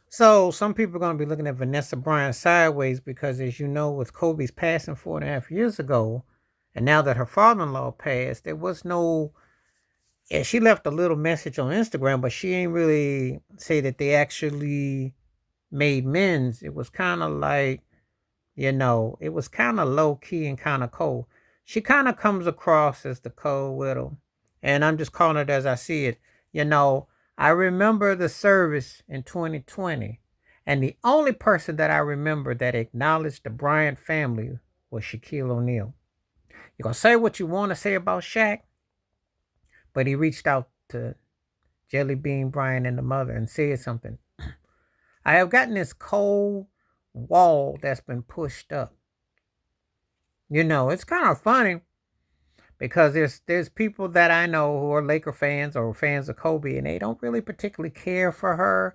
So some people are going to be looking at Vanessa Bryant sideways because, as you know, with Kobe's passing 4.5 years ago, and now that her father-in-law passed, there was no. Yeah, she left a little message on Instagram, but she ain't really say that they actually made men's. It was kind of like, it was kind of low key and kind of cold. She kind of comes across as the cold widow, and I'm just calling it as I see it. You know, I remember the service in 2020, and the only person that I remember that acknowledged the Bryant family was Shaquille O'Neal. You're gonna say what you want to say about Shaq, but he reached out to Jelly Bean Bryant and the mother and said something. I have gotten this cold wall that's been pushed up. It's kind of funny because there's people that I know who are Laker fans or fans of Kobe, and they don't really particularly care for her.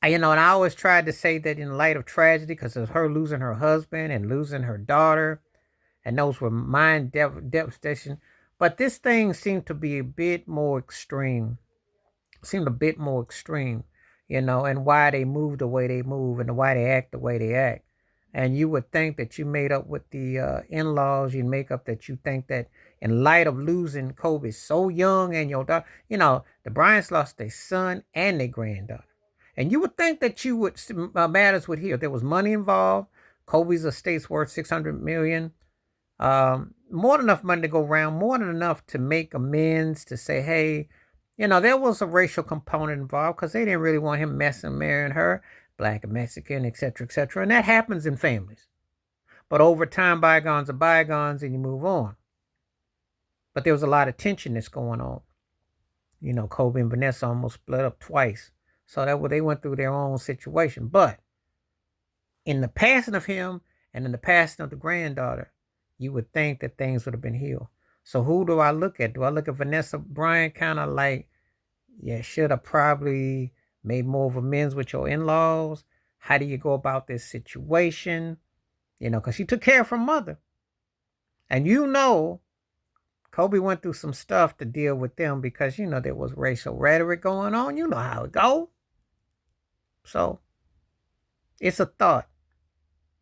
And I always tried to say that in light of tragedy, because of her losing her husband and losing her daughter, and those were devastation. But this thing seemed to be a bit more extreme. Seemed a bit more extreme, and why they move the way they move and why they act the way they act. And you would think that you made up with the in-laws, you make up that you think that in light of losing Kobe so young and your daughter, the Bryants lost their son and their granddaughter. And you would think that you would matters would heal. There was money involved. Kobe's estate's worth 600 million. More than enough money to go around, more than enough to make amends, to say, hey, there was a racial component involved because they didn't really want him messing, marrying her, black and Mexican, etc., etc. And that happens in families. But over time, bygones are bygones and you move on. But there was a lot of tension that's going on. Kobe and Vanessa almost split up twice. So they went through their own situation. But in the passing of him and in the passing of the granddaughter, you would think that things would have been healed. So who do I look at? Do I look at Vanessa Bryant kind of like, yeah, should have probably made more of amends with your in-laws? How do you go about this situation? Because she took care of her mother. And Kobe went through some stuff to deal with them because, there was racial rhetoric going on. You know how it go. So it's a thought.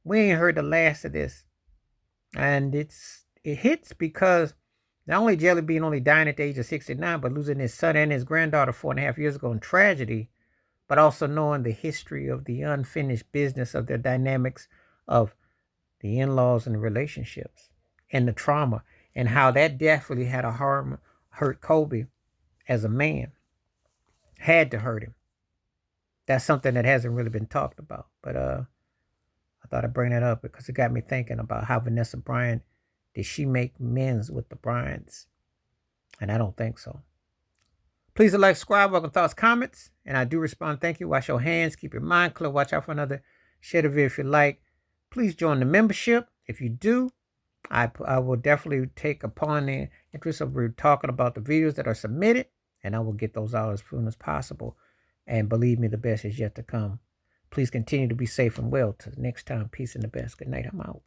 We ain't heard the last of this. And it hits because not only Jelly Bean only dying at the age of 69, but losing his son and his granddaughter 4.5 years ago in tragedy, but also knowing the history of the unfinished business of their dynamics of the in-laws and the relationships and the trauma and how that definitely had a hurt Kobe as a man. Had to hurt him. That's something that hasn't really been talked about. But I thought I'd bring that up because it got me thinking about how Vanessa Bryant, did she make amends with the Bryants? And I don't think so. Please like, subscribe, welcome thoughts, comments, and I do respond. Thank you. Wash your hands, keep your mind clear, watch out for another. Share the video if you like. Please join the membership. If you do, I will definitely take upon the interest of talking about the videos that are submitted, and I will get those out as soon as possible. And believe me, the best is yet to come. Please continue to be safe and well. Till next time, peace and the best. Good night. I'm out.